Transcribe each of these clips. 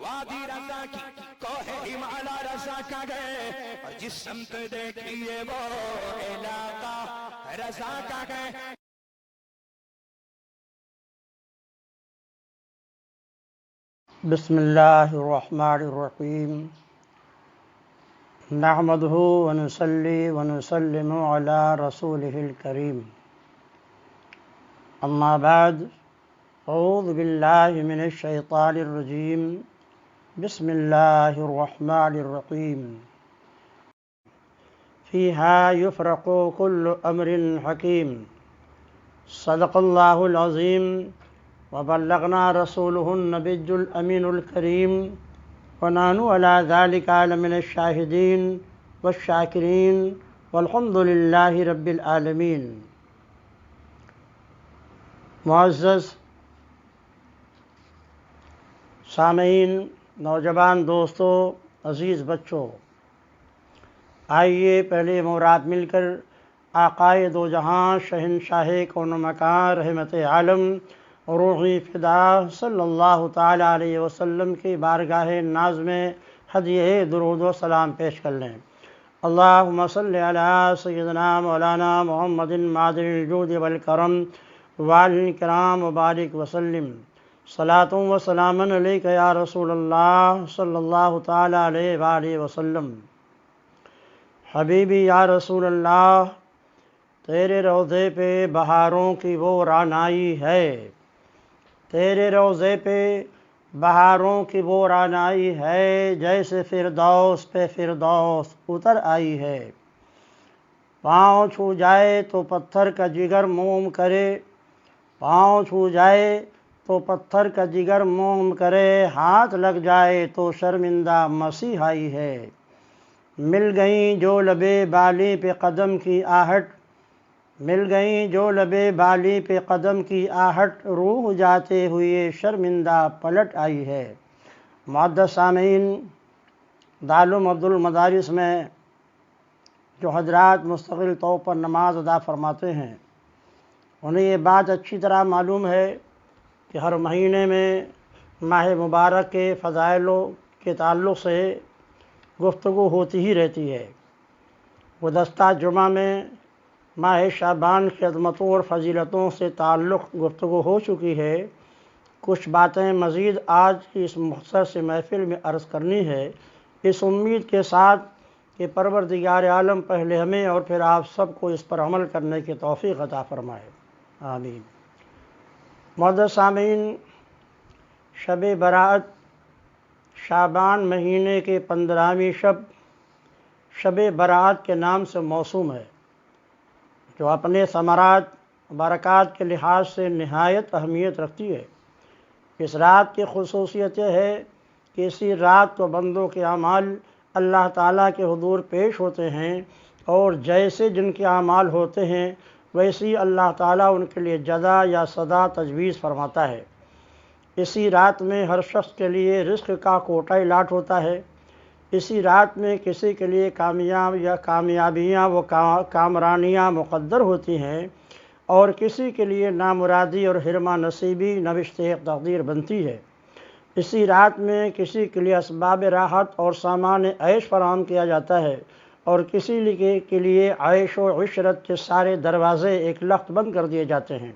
وادی رضا کی کوہ ہمالا رضا کا گئے، اور جس سمت دیکھیے وہ علاقہ رضا کا گئے۔ بسم اللہ الرحمن الرحیم، نحمدہ ونصلی ونسلم علی رسولہ الکریم، اما بعد، اعوذ باللہ من الشیطان الرجیم، بسم اللہ الرحمن الرحیم، فیہا یفرق کل امر حکیم، صدق اللہ العظیم، وبلغنا رسولہ النبی الامین الکریم، ونحن علی ذلک لمن الشاہدین والشاکرین، والحمد للہ رب العالمین۔ معزز سامعین، نوجوان دوستو، عزیز بچوں، آئیے پہلے مراد مل کر آقائے دو جہاں، شہنشاہ کون و مکان، رحمت عالم، روحی فدا صلی اللہ تعالی علیہ وسلم کی بارگاہ ناز میں ہدیہ درود و سلام پیش کر لیں۔ اللہم صلی علی سیدنا مولانا محمد معدن الجود والکرم وآلہ الکرام وبارک وسلم، صلاۃ و سلام علیک یا رسول اللہ صلی اللہ تعالی علیہ وآلہ وسلم۔ حبیبی یا رسول اللہ، تیرے روضے پہ بہاروں کی وہ رعنائی ہے، تیرے روضے پہ بہاروں کی وہ رعنائی ہے، جیسے فردوس پہ فردوس اتر آئی ہے۔ پاؤں چھو جائے تو پتھر کا جگر موم کرے، پاؤں چھو جائے تو پتھر کا جگر موم کرے، ہاتھ لگ جائے تو شرمندہ مسیحائی ہے۔ مل گئیں جو لبے بالی پہ قدم کی آہٹ، مل گئیں جو لبے بالی پہ قدم کی آہٹ، روح جاتے ہوئے شرمندہ پلٹ آئی ہے۔ معزز سامعین، دارالعلوم عبدالمدارس میں جو حضرات مستقل طور پر نماز ادا فرماتے ہیں، انہیں یہ بات اچھی طرح معلوم ہے کہ ہر مہینے میں ماہ مبارک کے فضائلوں کے تعلق سے گفتگو ہوتی ہی رہتی ہے۔ گزشتہ جمعہ میں ماہ شعبان کی عظمتوں اور فضیلتوں سے تعلق گفتگو ہو چکی ہے۔ کچھ باتیں مزید آج کی اس مختصر سے محفل میں عرض کرنی ہے، اس امید کے ساتھ کہ پروردگار عالم پہلے ہمیں اور پھر آپ سب کو اس پر عمل کرنے کی توفیق عطا فرمائے، آمین۔ معزز سامعین، شب برأت شعبان مہینے کے 15ویں شب برأت کے نام سے موسوم ہے، جو اپنے ثمرات برکات کے لحاظ سے نہایت اہمیت رکھتی ہے۔ اس رات کی خصوصیت یہ ہے کہ اسی رات کو بندوں کے اعمال اللہ تعالیٰ کے حضور پیش ہوتے ہیں، اور جیسے جن کے اعمال ہوتے ہیں ویسی اللہ تعالیٰ ان کے لیے جزا یا سزا تجویز فرماتا ہے۔ اسی رات میں ہر شخص کے لیے رزق کا کوٹہ الاٹ ہوتا ہے۔ اسی رات میں کسی کے لیے کامیابیاں و کامرانیاں مقدر ہوتی ہیں، اور کسی کے لیے نامرادی اور حرمہ نصیبی نوشت تقدیر بنتی ہے۔ اسی رات میں کسی کے لیے اسباب راحت اور سامان عیش فراہم کیا جاتا ہے، اور کسی کے لیے عیش و عشرت کے سارے دروازے ایک لخت بند کر دیے جاتے ہیں۔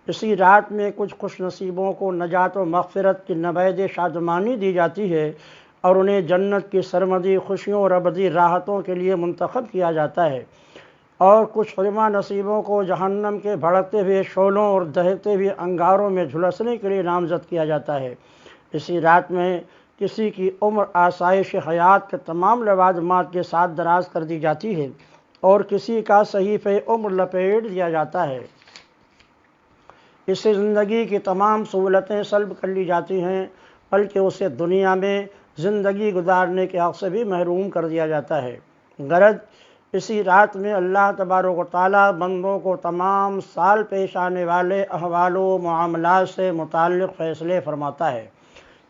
اسی رات میں کچھ خوش نصیبوں کو نجات و مغفرت کی نوید شادمانی دی جاتی ہے، اور انہیں جنت کی سرمدی خوشیوں اور ابدی راحتوں کے لیے منتخب کیا جاتا ہے، اور کچھ حرمہ نصیبوں کو جہنم کے بھڑکتے ہوئے شعلوں اور دہتے ہوئے انگاروں میں جھلسنے کے لیے نامزد کیا جاتا ہے۔ اسی رات میں کسی کی عمر آسائش حیات کے تمام لوازمات کے ساتھ دراز کر دی جاتی ہے، اور کسی کا صحیفہ عمر لپیٹ دیا جاتا ہے۔ اس سے زندگی کی تمام سہولتیں سلب کر لی جاتی ہیں، بلکہ اسے دنیا میں زندگی گزارنے کے حق سے بھی محروم کر دیا جاتا ہے۔ غرض اسی رات میں اللہ تبارک و تعالیٰ بندوں کو تمام سال پیش آنے والے احوال و معاملات سے متعلق فیصلے فرماتا ہے۔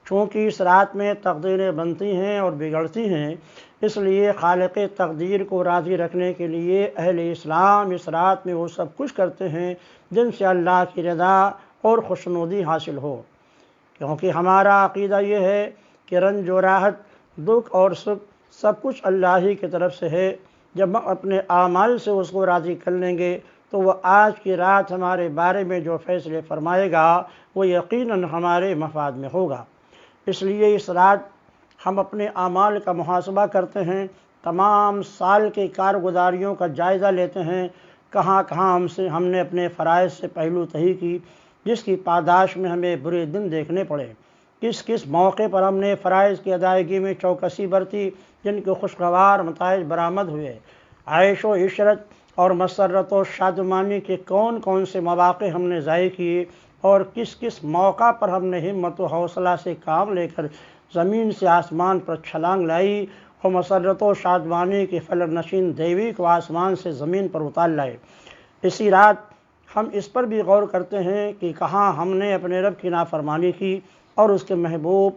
چونکہ اس رات میں تقدیریں بنتی ہیں اور بگڑتی ہیں، اس لیے خالق تقدیر کو راضی رکھنے کے لیے اہل اسلام اس رات میں وہ سب کچھ کرتے ہیں جن سے اللہ کی رضا اور خوشنودی حاصل ہو، کیونکہ ہمارا عقیدہ یہ ہے کہ کہ رنج و راحت، دکھ اور سکھ سب کچھ اللہ ہی کی طرف سے ہے۔ جب ہم اپنے اعمال سے اس کو راضی کر لیں گے تو وہ آج کی رات ہمارے بارے میں جو فیصلے فرمائے گا وہ یقیناً ہمارے مفاد میں ہوگا۔ اس لیے اس رات ہم اپنے اعمال کا محاسبہ کرتے ہیں، تمام سال کی کارگزاریوں کا جائزہ لیتے ہیں، کہاں کہاں ہم نے اپنے فرائض سے پہلو تہی کی جس کی پاداش میں ہمیں برے دن دیکھنے پڑے، کس کس موقع پر ہم نے فرائض کی ادائیگی میں چوکسی برتی جن کے خوشگوار نتائج برآمد ہوئے، عیش و عشرت اور مسرت و شادمانی کے کون کون سے مواقع ہم نے ضائع کیے، اور کس کس موقع پر ہم نے ہمت و حوصلہ سے کام لے کر زمین سے آسمان پر چھلانگ لائی اور مسرت و شادمانی کی فلک نشین دیوی کو آسمان سے زمین پر اتار لائے۔ اسی رات ہم اس پر بھی غور کرتے ہیں کہ کہاں ہم نے اپنے رب کی نافرمانی کی اور اس کے محبوب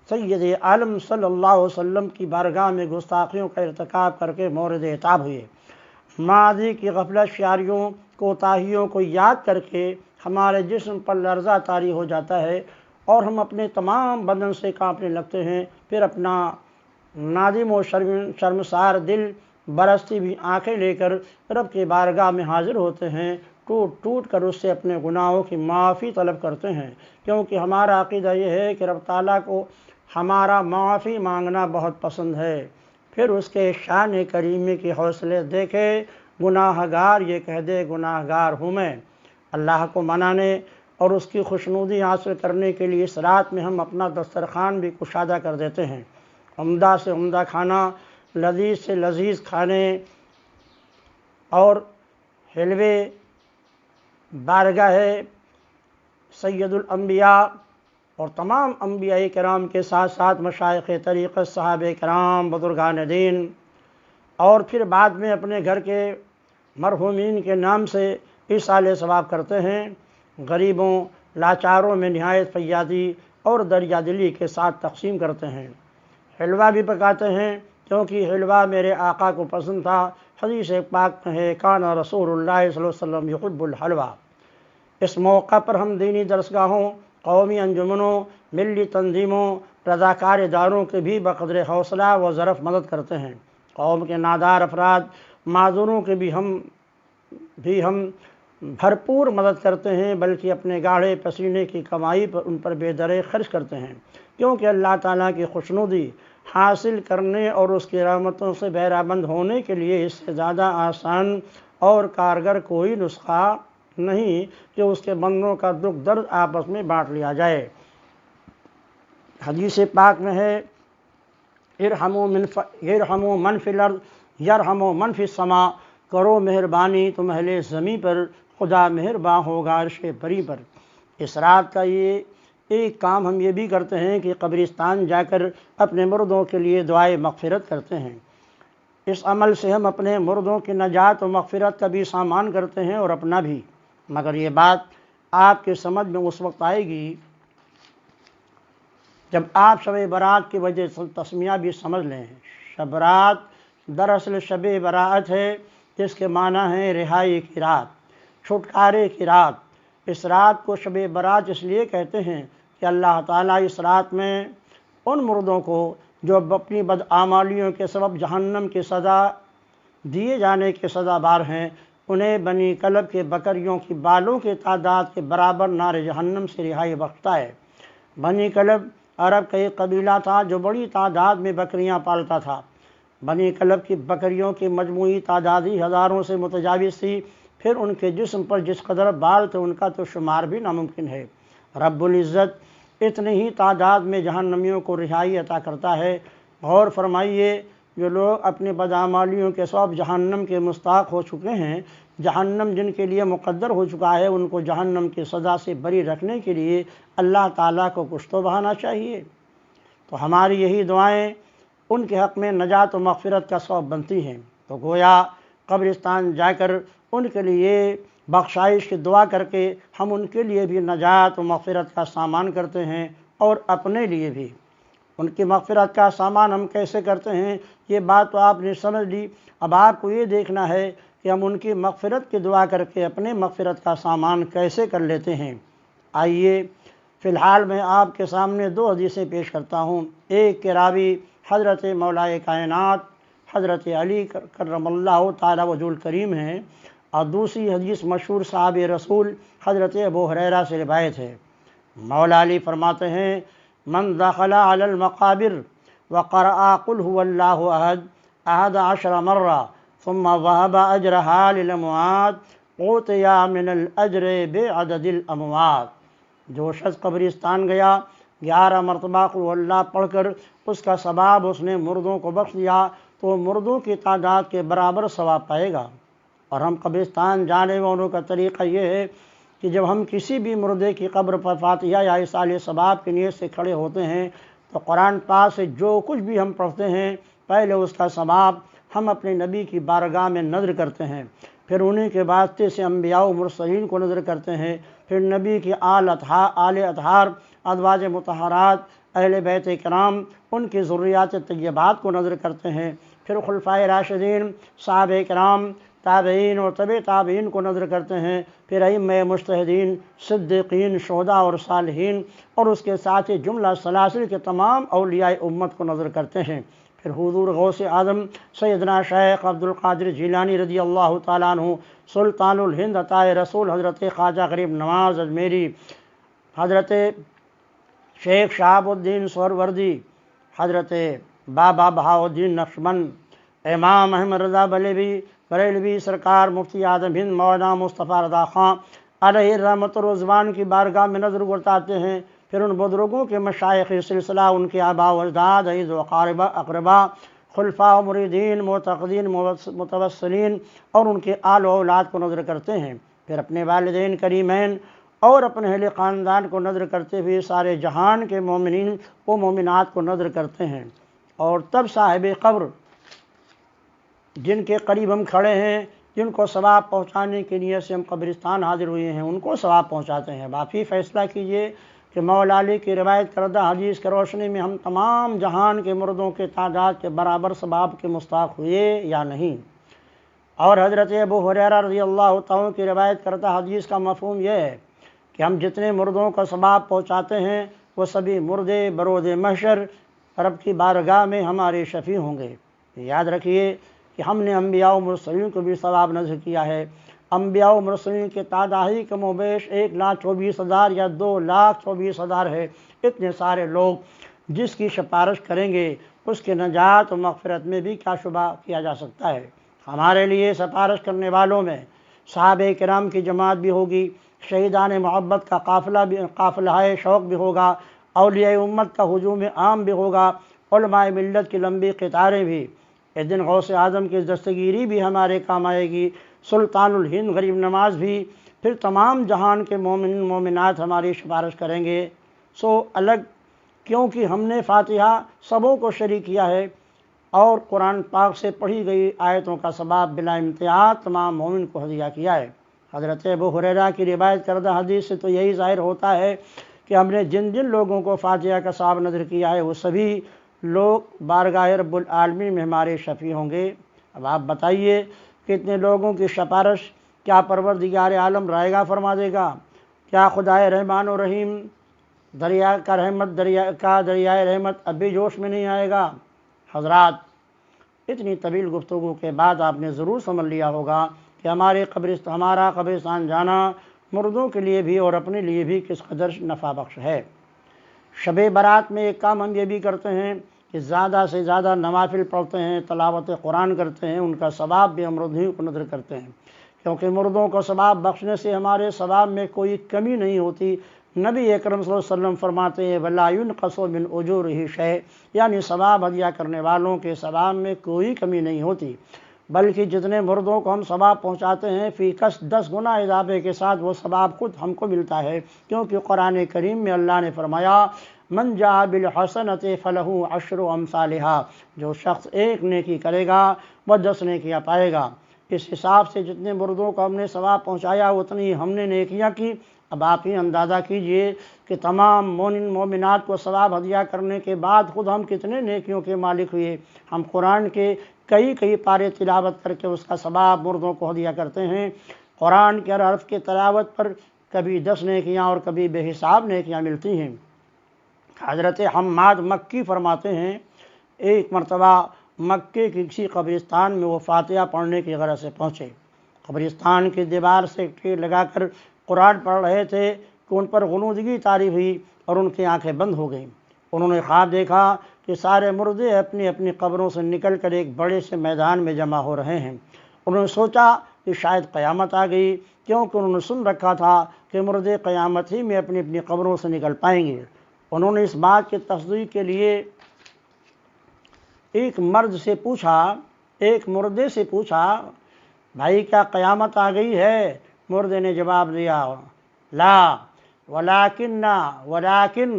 سید عالم صلی اللہ علیہ وسلم کی بارگاہ میں گستاخیوں کا ارتکاب کر کے مورد عتاب ہوئے۔ ماضی کی غفلت شعاریوں کوتاہیوں کو یاد کر کے ہمارے جسم پر لرزہ طاری ہو جاتا ہے اور ہم اپنے تمام بدن سے کانپنے لگتے ہیں، پھر اپنا نادم و شرمسار دل برستی بھی آنکھیں لے کر رب کی بارگاہ میں حاضر ہوتے ہیں، ٹوٹ ٹوٹ کر اس سے اپنے گناہوں کی معافی طلب کرتے ہیں، کیونکہ ہمارا عقیدہ یہ ہے کہ رب تعالیٰ کو ہمارا معافی مانگنا بہت پسند ہے۔ پھر اس کے شان کریمی کے حوصلے دیکھے، گناہ گار یہ کہہ دے گناہ گار ہوں میں۔ اللہ کو منانے اور اس کی خوشنودی حاصل کرنے کے لیے اس رات میں ہم اپنا دسترخوان بھی کشادہ کر دیتے ہیں۔ عمدہ سے عمدہ کھانا، لذیذ سے لذیذ کھانے اور حلوے بارگاہ سید الانبیاء اور تمام انبیاء کرام کے ساتھ ساتھ مشائخ طریقت، صحابہ کرام، بزرگان دین، اور پھر بعد میں اپنے گھر کے مرحومین کے نام سے ایصال ثواب کرتے ہیں، غریبوں لاچاروں میں نہایت فیاضی اور دریا دلی کے ساتھ تقسیم کرتے ہیں۔ حلوہ بھی پکاتے ہیں کیونکہ حلوہ میرے آقا کو پسند تھا۔ حدیث پاک میں ہے کان رسول اللہ صلی اللہ علیہ وسلم یحب الحلوہ۔ اس موقع پر ہم دینی درسگاہوں، قومی انجمنوں، ملی تنظیموں، رضاکار اداروں کے بھی بقدر حوصلہ و ظرف مدد کرتے ہیں۔ قوم کے نادار افراد، معذوروں کے بھی ہم بھرپور مدد کرتے ہیں، بلکہ اپنے گاڑھے پسینے کی کمائی پر ان پر بے درے خرچ کرتے ہیں، کیونکہ اللہ تعالیٰ کی خوشنودی حاصل کرنے اور اس کی رحمتوں سے بہرہ مند ہونے کے لیے اس سے زیادہ آسان اور کارگر کوئی نسخہ نہیں کہ اس کے بندوں کا دکھ درد آپس میں بانٹ لیا جائے۔ حدیث پاک میں ہے ارحموا من فی الارض یرحموا من فی السماء، کرو مہربانی تم اہل زمین پر، خدا مہرباں ہوگا عرش بری پر۔ اس رات کا یہ ایک کام ہم یہ بھی کرتے ہیں کہ قبرستان جا کر اپنے مردوں کے لیے دعائے مغفرت کرتے ہیں۔ اس عمل سے ہم اپنے مردوں کی نجات و مغفرت کا بھی سامان کرتے ہیں اور اپنا بھی، مگر یہ بات آپ کے سمجھ میں اس وقت آئے گی جب آپ شب برات کی وجہ سے تسمیہ بھی سمجھ لیں۔ شب برات دراصل شب براءت ہے، جس کے معنی ہے رہائی کی رات، چھٹکارے کی رات۔ اس رات کو شب برات اس لیے کہتے ہیں کہ اللہ تعالیٰ اس رات میں ان مردوں کو جو اپنی بدعمالیوں کے سبب جہنم کی سزا دیے جانے کے سزاوار ہیں، انہیں بنی کلب کے بکریوں کی بالوں کی تعداد کے برابر نار جہنم سے رہائی بخشتا ہے۔ بنی کلب عرب کا ایک قبیلہ تھا جو بڑی تعداد میں بکریاں پالتا تھا۔ بنی کلب کی بکریوں کی مجموعی تعداد ہی ہزاروں سے متجاوز تھی، پھر ان کے جسم پر جس قدر بال تھے ان کا تو شمار بھی ناممکن ہے۔ رب العزت اتنی ہی تعداد میں جہنمیوں کو رہائی عطا کرتا ہے۔ غور فرمائیے، جو لوگ اپنی بدعمالیوں کے سبب جہنم کے مستحق ہو چکے ہیں، جہنم جن کے لیے مقدر ہو چکا ہے، ان کو جہنم کی سزا سے بری رکھنے کے لیے اللہ تعالیٰ کو کچھ تو بہانا چاہیے۔ تو ہماری یہی دعائیں ان کے حق میں نجات و مغفرت کا سبب بنتی ہیں۔ تو گویا قبرستان جا کر ان کے لیے بخشائش کی دعا کر کے ہم ان کے لیے بھی نجات و مغفرت کا سامان کرتے ہیں، اور اپنے لیے بھی۔ ان کی مغفرت کا سامان ہم کیسے کرتے ہیں، یہ بات تو آپ نے سمجھ لی۔ اب آپ کو یہ دیکھنا ہے کہ ہم ان کی مغفرت کی دعا کر کے اپنے مغفرت کا سامان کیسے کر لیتے ہیں۔ آئیے فی الحال میں آپ کے سامنے دو حدیثیں پیش کرتا ہوں۔ ایک کے راوی حضرت مولائے کائنات حضرت علی کرم اللہ تعالی وجہ الکریم ہیں، اور دوسری حدیث مشہور صحاب رسول حضرت ابو ہریرہ سے روایت ہے۔ مولا علی فرماتے ہیں، من دخل علی المقابر وقرأ قل هو اللہ احد 11 مرہ ثم وهب اجرها للاموات اوتیا من الاجر بعدد الاموات۔ جو شخص قبرستان گیا 11 مرتبہ قل هو اللہ پڑھ کر اس کا ثواب اس نے مردوں کو بخش دیا تو مردوں کی تعداد کے برابر ثواب پائے گا۔ اور ہم قبرستان جانے والوں کا طریقہ یہ ہے کہ جب ہم کسی بھی مردے کی قبر پر فاتحہ یا ایصال ثواب کی نیت سے کھڑے ہوتے ہیں تو قرآن پاک سے جو کچھ بھی ہم پڑھتے ہیں پہلے اس کا ثواب ہم اپنے نبی کی بارگاہ میں نظر کرتے ہیں، پھر انہی کے واسطے سے انبیاء و مرسلین کو نظر کرتے ہیں، پھر نبی کی آل اطہار ازواج مطہرات اہل بیت کرام ان کی ذریات طیبات کو نظر کرتے ہیں، پھر خلفائے راشدین صحابہ کرام تابعین اور طبع تابعین کو نظر کرتے ہیں، پھر ائمہ مجتہدین صدیقین شہداء اور صالحین اور اس کے ساتھ ہی جملہ سلاسل کے تمام اولیاء امت کو نظر کرتے ہیں، پھر حضور غوث اعظم سیدنا شیخ عبد القادر جیلانی رضی اللہ تعالیٰ عنہ، سلطان الہند عطائے رسول حضرت خواجہ غریب نواز اجمیری، حضرت شیخ شہاب الدین سہروردی، حضرت بابا بہاؤالدین نقشبند، امام احمد رضا بریلوی سرکار، مفتی اعظم ہند مولانا مصطفیٰ رضا خان علیہ رحمت و رضوان کی بارگاہ میں نظر گرداتے ہیں، پھر ان بزرگوں کے مشائخ سلسلہ، ان کے آباء و اجداد، عزیز و اقربا، خلفاء و مریدین، معتقدین، متوسلین اور ان کے آل و اولاد کو نظر کرتے ہیں، پھر اپنے والدین کریمین اور اپنے اہل خاندان کو نظر کرتے ہوئے سارے جہان کے مومنین و مومنات کو نظر کرتے ہیں، اور تب صاحب قبر جن کے قریب ہم کھڑے ہیں، جن کو ثواب پہنچانے کے لیے سے ہم قبرستان حاضر ہوئے ہیں، ان کو ثواب پہنچاتے ہیں۔ آپ ہی فیصلہ کیجئے کہ مولا علی کی روایت کردہ حدیث کی روشنی میں ہم تمام جہان کے مردوں کے تعداد کے برابر ثواب کے مستحق ہوئے یا نہیں۔ اور حضرت ابو ہریرہ رضی اللہ تعالیٰ کی روایت کردہ حدیث کا مفہوم یہ ہے کہ ہم جتنے مردوں کا ثواب پہنچاتے ہیں وہ سبھی مردے بروز محشر رب کی بارگاہ میں ہمارے شفیع ہوں گے۔ یاد رکھیے کہ ہم نے انبیاء و مرسلین کو بھی ثواب نذر کیا ہے۔ انبیاء و مرسلین کی تعداد ہی کم و بیش 1,24,000 یا 2,24,000 ہے۔ اتنے سارے لوگ جس کی سفارش کریں گے اس کے نجات و مغفرت میں بھی کیا شبہ کیا جا سکتا ہے۔ ہمارے لیے سفارش کرنے والوں میں صحابہ کرام کی جماعت بھی ہوگی، شہیدان محبت کا قافلہ شوق بھی ہوگا، اولیاء امت کا ہجوم عام بھی ہوگا، علماء ملت کی لمبی قطاریں بھی۔ اس دن غوث اعظم کی دستگیری بھی ہمارے کام آئے گی، سلطان الہند غریب نواز بھی، پھر تمام جہان کے مومن مومنات ہماری سفارش کریں گے۔ سو الگ کیونکہ ہم نے فاتحہ سبوں کو شریک کیا ہے اور قرآن پاک سے پڑھی گئی آیتوں کا ثواب بلا امتیاز تمام مومن کو ہدیہ کیا ہے۔ حضرت ابو ہریرہ کی روایت کردہ حدیث سے تو یہی ظاہر ہوتا ہے کہ ہم نے جن جن لوگوں کو فاتحہ کا ثواب نذر کیا ہے وہ سبھی لوگ بارگاہ رب العالمین میں ہمارے شفیع ہوں گے۔ اب آپ بتائیے کتنے لوگوں کی سفارش کیا پروردگار عالم رائے گا فرما دے گا؟ کیا خدائے رحمان و رحیم دریائے رحمت اب بھی جوش میں نہیں آئے گا؟ حضرات، اتنی طویل گفتگو کے بعد آپ نے ضرور سمجھ لیا ہوگا کہ ہمارا قبرستان جانا مردوں کے لیے بھی اور اپنے لیے بھی کس قدر نفع بخش ہے۔ شب برات میں ایک کام ہم یہ بھی کرتے ہیں کہ زیادہ سے زیادہ نوافل پڑھتے ہیں، تلاوت قرآن کرتے ہیں، ان کا ثواب بھی ہم مردوں کو نذر کرتے ہیں، کیونکہ مردوں کو ثواب بخشنے سے ہمارے ثواب میں کوئی کمی نہیں ہوتی۔ نبی اکرم صلی اللہ علیہ وسلم فرماتے ہیں وَلَا يُنْقَصُ مِنْ أُجُورِهِ شَيْءٌ، یعنی ثواب ہدیہ کرنے والوں کے ثواب میں کوئی کمی نہیں ہوتی، بلکہ جتنے مردوں کو ہم ثواب پہنچاتے ہیں فی کس 10 گنا اضافے کے ساتھ وہ ثواب خود ہم کو ملتا ہے، کیونکہ قرآن کریم میں اللہ نے فرمایا من جاء بالحسنۃ فلہ عشر امثالھا، جو شخص ایک نیکی کرے گا وہ 10 نیکیاں پائے گا۔ اس حساب سے جتنے مردوں کو ہم نے ثواب پہنچایا اتنی ہم نے نیکیاں کی۔ اب آپ ہی اندازہ کیجئے کہ تمام مومن مومنات کو ثواب ہدیہ کرنے کے بعد خود ہم کتنے نیکیوں کے مالک ہوئے۔ ہم قرآن کے کئی پارے تلاوت کر کے اس کا ثواب مردوں کو ہدیہ کرتے ہیں۔ قرآن کے ہر حرف کے تلاوت پر کبھی 10 نیکیاں اور کبھی بے حساب نیکیاں ملتی ہیں۔ حضرت حماد مکی فرماتے ہیں ایک مرتبہ مکے کی کسی قبرستان میں وہ فاتحہ پڑھنے کی غرض سے پہنچے۔ قبرستان کی دیوار سے ٹیر لگا کر قرآن پڑھ رہے تھے کہ ان پر غنودگی طاری ہوئی اور ان کی آنکھیں بند ہو گئیں۔ انہوں نے خواب دیکھا کہ سارے مردے اپنی اپنی قبروں سے نکل کر ایک بڑے سے میدان میں جمع ہو رہے ہیں۔ انہوں نے سوچا کہ شاید قیامت آ گئی، کیونکہ انہوں نے سن رکھا تھا کہ مردے قیامت ہی میں اپنی اپنی قبروں سے نکل پائیں گے۔ انہوں نے اس بات کی تصدیق کے لیے ایک مردے سے پوچھا بھائی کیا قیامت آ گئی ہے؟ مردے نے جواب دیا لا ولكن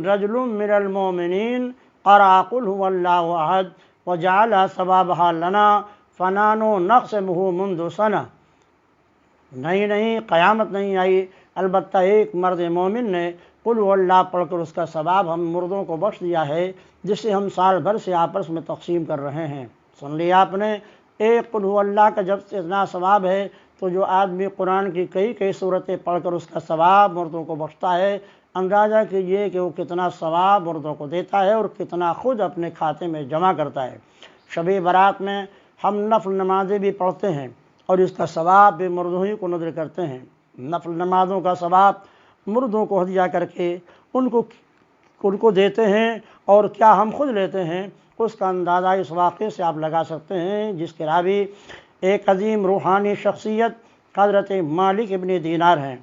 رجل من المؤمنین قرأ قل هو اللہ احد وجعل ثوابها لنا فنحن نقسمه منذ سنہ۔ نہیں قیامت نہیں آئی، البتہ ایک مرد مومن نے قل هو اللہ پڑھ کر اس کا ثواب ہم مردوں کو بخش دیا ہے، جسے ہم سال بھر سے آپس میں تقسیم کر رہے ہیں۔ سن لیا آپ نے، ایک قل هو اللہ کا جب سے اتنا ثواب ہے تو جو آدمی قرآن کی کئی صورتیں پڑھ کر اس کا ثواب مردوں کو بخشتا ہے، اندازہ کیجئے کہ وہ کتنا ثواب مردوں کو دیتا ہے اور کتنا خود اپنے کھاتے میں جمع کرتا ہے۔ شب برات میں ہم نفل نمازیں بھی پڑھتے ہیں اور اس کا ثواب بھی مردوں ہی کو نذر کرتے ہیں۔ نفل نمازوں کا ثواب مردوں کو ہدیہ کر کے ان کو دیتے ہیں، اور کیا ہم خود لیتے ہیں، اس کا اندازہ اس واقعے سے آپ لگا سکتے ہیں، جس کے راوی ایک عظیم روحانی شخصیت حضرت مالک ابن دینار ہیں۔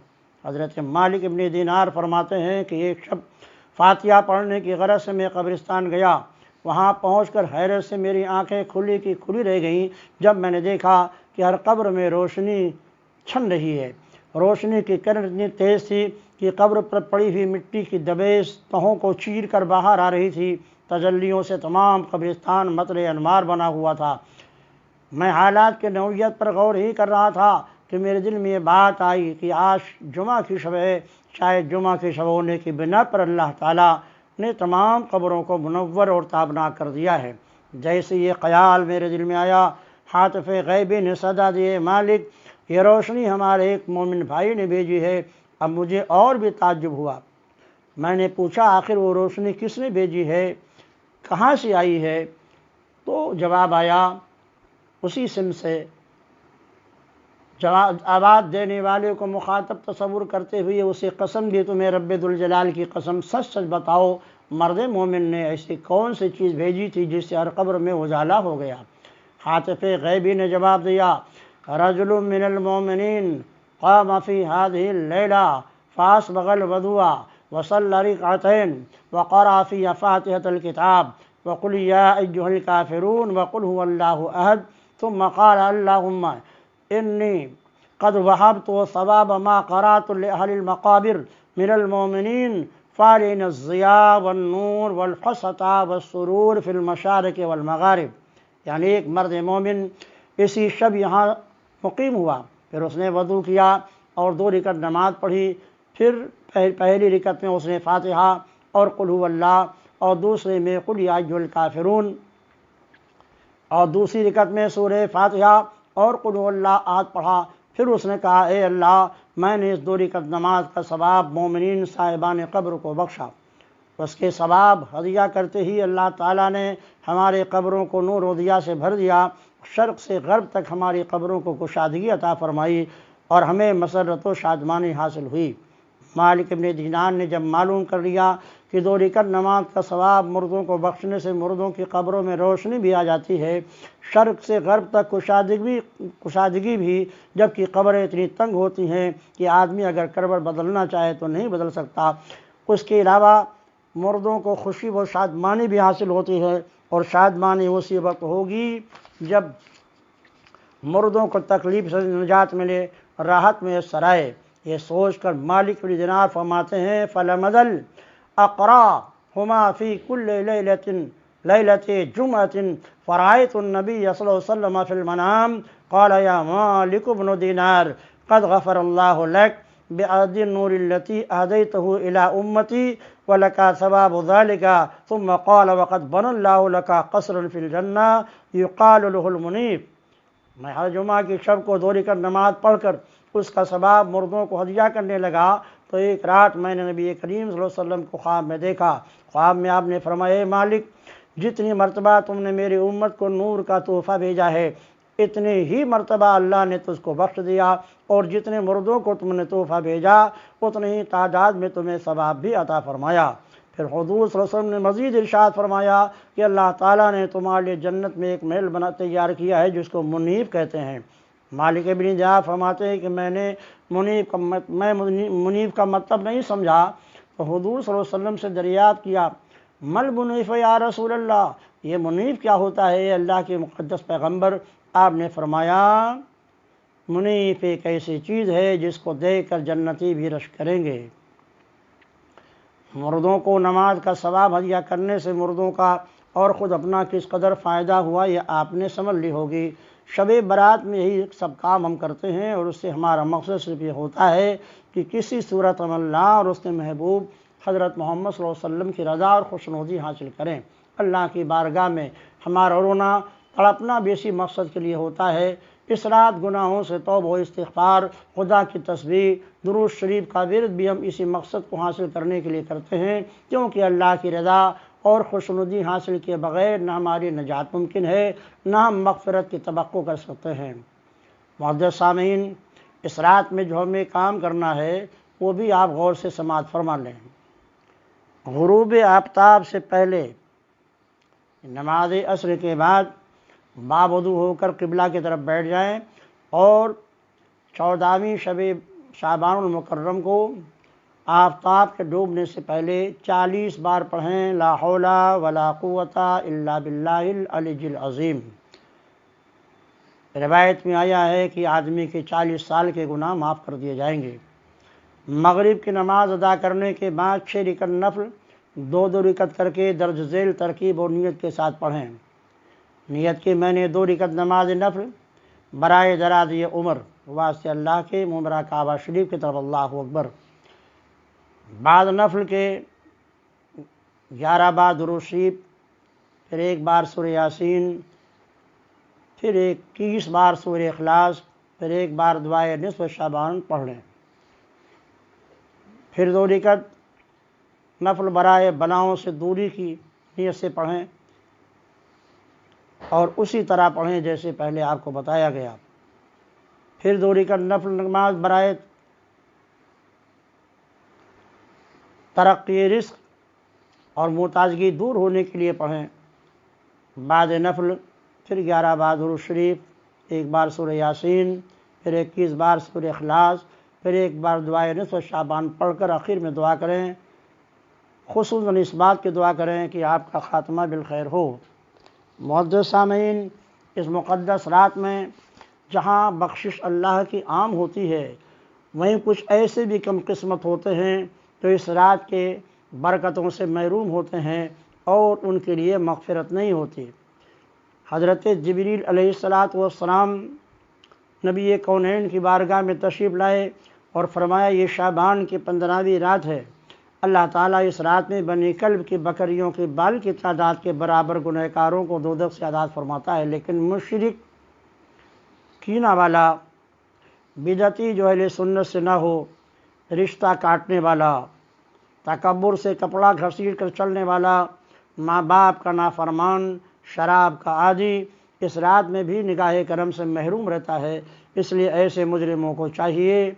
حضرت مالک ابن دینار فرماتے ہیں کہ ایک شب فاتحہ پڑھنے کی غرض سے میں قبرستان گیا۔ وہاں پہنچ کر حیرت سے میری آنکھیں کھلی کی کھلی رہ گئیں جب میں نے دیکھا کہ ہر قبر میں روشنی چھن رہی ہے۔ روشنی کی کرن اتنی تیز تھی کہ قبر پر پڑی ہوئی مٹی کی دبیش تہوں کو چیر کر باہر آ رہی تھی۔ تجلیوں سے تمام قبرستان مطر انوار بنا ہوا تھا۔ میں حالات کے نوعیت پر غور ہی کر رہا تھا کہ میرے دل میں یہ بات آئی کہ آج جمعہ کی شب ہے، شاید جمعہ کی شب ہونے کی بنا پر اللہ تعالیٰ نے تمام قبروں کو منور اور تابناک کر دیا ہے۔ جیسے یہ خیال میرے دل میں آیا، حاطف غیبی نے صدا دیے مالک یہ روشنی ہمارے ایک مومن بھائی نے بھیجی ہے۔ اب مجھے اور بھی تعجب ہوا۔ میں نے پوچھا آخر وہ روشنی کس نے بھیجی ہے، کہاں سے آئی ہے؟ تو جواب آیا اسی سم سے۔ آواز دینے والے کو مخاطب تصور کرتے ہوئے اسے قسم دی تمہیں رب ذوالجلال کی قسم سچ بتاؤ مرد مومن نے ایسی کون سی چیز بھیجی تھی جس سے ہر قبر میں اجالا ہو گیا؟ حاطف غیبی نے جواب دیا رجل من المؤمنین قام فی هذه اللیلہ فاسبغ الوضوء وصلی رکعتین وقرأ فی فاتحة الکتاب وقل یا ایھا الکافرون وقل هو اللہ احد ثم قال اللہم انی قد وہبت ثواب ما قرأت لأہل المقابر من المؤمنین فعلین الضیاء والنور والحسطہ والسرور فی المشارق والمغارب۔ یعنی ایک مرد مومن اسی شب یہاں مقیم ہوا، پھر اس نے وضو کیا اور 2 رکعت نماز پڑھی، پھر پہلی رکعت میں اس نے فاتحہ اور قل هو اللہ اور دوسرے میں قل یا ایھا الکافرون اور دوسری رکعت میں سورہ فاتحہ اور قل هو اللہ احد پڑھا۔ پھر اس نے کہا اے اللہ میں نے اس 2 رکعت نماز کا ثواب مومنین صاحبان قبر کو بخشا۔ اس کے ثواب ہدیہ کرتے ہی اللہ تعالیٰ نے ہمارے قبروں کو نور و ضیاء سے بھر دیا، شرق سے غرب تک ہماری قبروں کو کشادگی عطا فرمائی اور ہمیں مسرت و شادمانی حاصل ہوئی۔ مالک ابن دینار نے جب معلوم کر لیا کہ 2 رکعت نماز کا ثواب مردوں کو بخشنے سے مردوں کی قبروں میں روشنی بھی آ جاتی ہے، شرق سے غرب تک کشادگی بھی، جبکہ قبریں اتنی تنگ ہوتی ہیں کہ آدمی اگر کروٹ بدلنا چاہے تو نہیں بدل سکتا، اس کے علاوہ مردوں کو خوشی و شادمانی بھی حاصل ہوتی ہے، اور شادمانی اسی وقت ہوگی جب مردوں کو تکلیف سے نجات ملے، راحت میسر آئے۔ یہ سوچ کر مالک بن دینار فرماتے ہیں فلم ازل اقرأہما فی کل لیلۃ جمعۃ فرأیت النبی صلی اللہ علیہ وسلم فی المنام قال یا مالک بن دینار قد غفر اللہ لک بعدد النور التي اهديته الى امتی ولك ثواب ذلك ثم قال وقد بنى الله لك قصرا في الجنہ يقال له المنیب۔ میں ہر جمعہ کی شب کو 2 رکعت نماز پڑھ کر اس کا ثواب مردوں کو ہدیہ کرنے لگا تو ایک رات میں نے نبی کریم صلی اللہ علیہ وسلم کو خواب میں دیکھا۔ خواب میں آپ نے فرمایا، اے مالک، جتنی مرتبہ تم نے میری امت کو نور کا تحفہ بھیجا ہے، اتنے ہی مرتبہ اللہ نے تجھ کو بخش دیا، اور جتنے مردوں کو تم نے تحفہ بھیجا اتنے ہی تعداد میں تمہیں ثواب بھی عطا فرمایا۔ پھر حضور صلی اللہ علیہ وسلم نے مزید ارشاد فرمایا کہ اللہ تعالیٰ نے تمہارے لیے جنت میں ایک محل تیار کیا ہے جس کو منیب کہتے ہیں۔ مالک ابن جعفر فرماتے ہیں کہ میں نے منیب کا مطلب نہیں سمجھا، تو حضور صلی اللہ علیہ وسلم سے دریافت کیا، مل منیف یا رسول اللہ، یہ منیب کیا ہوتا ہے اے اللہ کے مقدس پیغمبر؟ آپ نے فرمایا، منیف ایک ایسی چیز ہے جس کو دیکھ کر جنتی بھی رشک کریں گے۔ مردوں کو نماز کا ثواب ہدیہ کرنے سے مردوں کا اور خود اپنا کس قدر فائدہ ہوا یہ آپ نے سمجھ لی ہوگی۔ شب برات میں یہی سب کام ہم کرتے ہیں، اور اس سے ہمارا مقصد صرف یہ ہوتا ہے کہ کسی صورت میں اللہ اور اس کے محبوب حضرت محمد صلی اللہ علیہ وسلم کی رضا اور خوشنودی حاصل کریں۔ اللہ کی بارگاہ میں ہمارا رونا تڑپنا بھی اسی مقصد کے لیے ہوتا ہے۔ اس رات گناہوں سے توبہ و استغفار، خدا کی تسبیح، درود شریف کا ورد بھی ہم اسی مقصد کو حاصل کرنے کے لیے کرتے ہیں، کیونکہ اللہ کی رضا اور خوشنودی حاصل کیے بغیر نہ ہماری نجات ممکن ہے، نہ ہم مغفرت کی توقع کر سکتے ہیں۔ معزز سامعین، اس رات میں جو ہمیں کام کرنا ہے وہ بھی آپ غور سے سماعت فرما لیں۔ غروب آفتاب سے پہلے نماز عصر کے بعد باوضو ہو کر قبلہ کی طرف بیٹھ جائیں، اور 14ویں شب شعبان المکرم کو آفتاب کے ڈوبنے سے پہلے 40 بار پڑھیں، لا حول ولا قوت الا باللہ العلی العظیم۔ روایت میں آیا ہے کہ آدمی کے 40 سال کے گناہ معاف کر دیے جائیں گے۔ مغرب کی نماز ادا کرنے کے بعد 6 رکعت نفل 2 رکعت کر کے درج ذیل ترکیب اور نیت کے ساتھ پڑھیں۔ نیت کی میں نے 2 رکعت نماز نفل برائے دراز عمر واسطے اللہ کے ممبرہ کعبہ شریف کی طرف اللہ اکبر۔ بعد نفل کے 11 بار درود شریف، پھر 1 بار سورہ یاسین، پھر 21 بار سورہ اخلاص، پھر 1 بار دعائے نصف شعبان پڑھ لیں۔ پھر 2 رکعت نفل برائے بلاؤں سے دوری کی نیت سے پڑھیں، اور اسی طرح پڑھیں جیسے پہلے آپ کو بتایا گیا۔ پھر 2 رکعت نفل نماز برائے ترقی رزق اور محتاجگی دور ہونے کے لیے پڑھیں۔ بعد نفل پھر 11 بار درود شریف، 1 بار سورہ یاسین، پھر 21 بار سورہ اخلاص، پھر 1 بار دعائے نصف شعبان پڑھ کر آخر میں دعا کریں، خصوصاً اس بات کی دعا کریں کہ آپ کا خاتمہ بالخیر ہو۔ معزز سامعین، اس مقدس رات میں جہاں بخشش اللہ کی عام ہوتی ہے، وہیں کچھ ایسے بھی کم قسمت ہوتے ہیں جو اس رات کے برکتوں سے محروم ہوتے ہیں اور ان کے لیے مغفرت نہیں ہوتی۔ حضرت جبریل علیہ السلام نبی کونین کی بارگاہ میں تشریف لائے اور فرمایا، یہ شعبان کی 15ویں رات ہے، اللہ تعالیٰ اس رات میں بنی کلب کی بکریوں کے بال کی تعداد کے برابر گنہگاروں کو دوزخ سے آزاد فرماتا ہے، لیکن مشرک، کینہ والا، بدعتی جو اہل سنت سے نہ ہو، رشتہ کاٹنے والا، تکبر سے کپڑا گھسیٹ کر چلنے والا، ماں باپ کا نافرمان، شراب کا عادی، اس رات میں بھی نگاہ کرم سے محروم رہتا ہے۔ اس لیے ایسے مجرموں کو چاہیے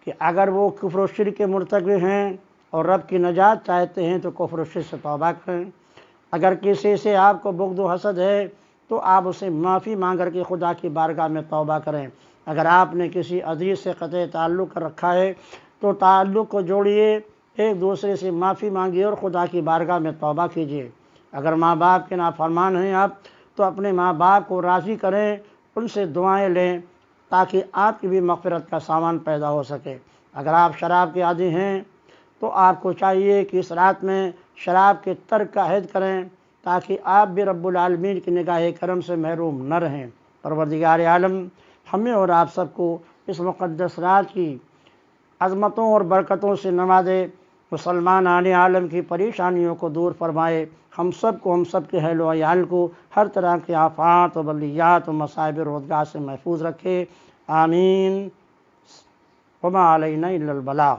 کہ اگر وہ کفر و شرک کے مرتکب ہیں اور رب کی نجات چاہتے ہیں تو کفر و شرک سے توبہ کریں۔ اگر کسی سے آپ کو بغض و حسد ہے تو آپ اسے معافی مانگ کر کے خدا کی بارگاہ میں توبہ کریں۔ اگر آپ نے کسی عزیز سے قطع تعلق کر رکھا ہے تو تعلق کو جوڑیے، ایک دوسرے سے معافی مانگیے اور خدا کی بارگاہ میں توبہ کیجیے۔ اگر ماں باپ کے نافرمان ہیں آپ تو اپنے ماں باپ کو راضی کریں، ان سے دعائیں لیں تاکہ آپ کی بھی مغفرت کا سامان پیدا ہو سکے۔ اگر آپ شراب کے عادی ہیں تو آپ کو چاہیے کہ اس رات میں شراب کے ترک کا عہد کریں تاکہ آپ بھی رب العالمین کی نگاہ کرم سے محروم نہ رہیں۔ پروردگار عالم ہمیں اور آپ سب کو اس مقدس رات کی عظمتوں اور برکتوں سے نوازے، مسلمان آنے عالم کی پریشانیوں کو دور فرمائے، ہم سب کو، ہم سب کے اہل و عیال کو ہر طرح کے آفات و بلیات و مصائب روزگار سے محفوظ رکھے، آمین۔ وما علینا الا البلاغ۔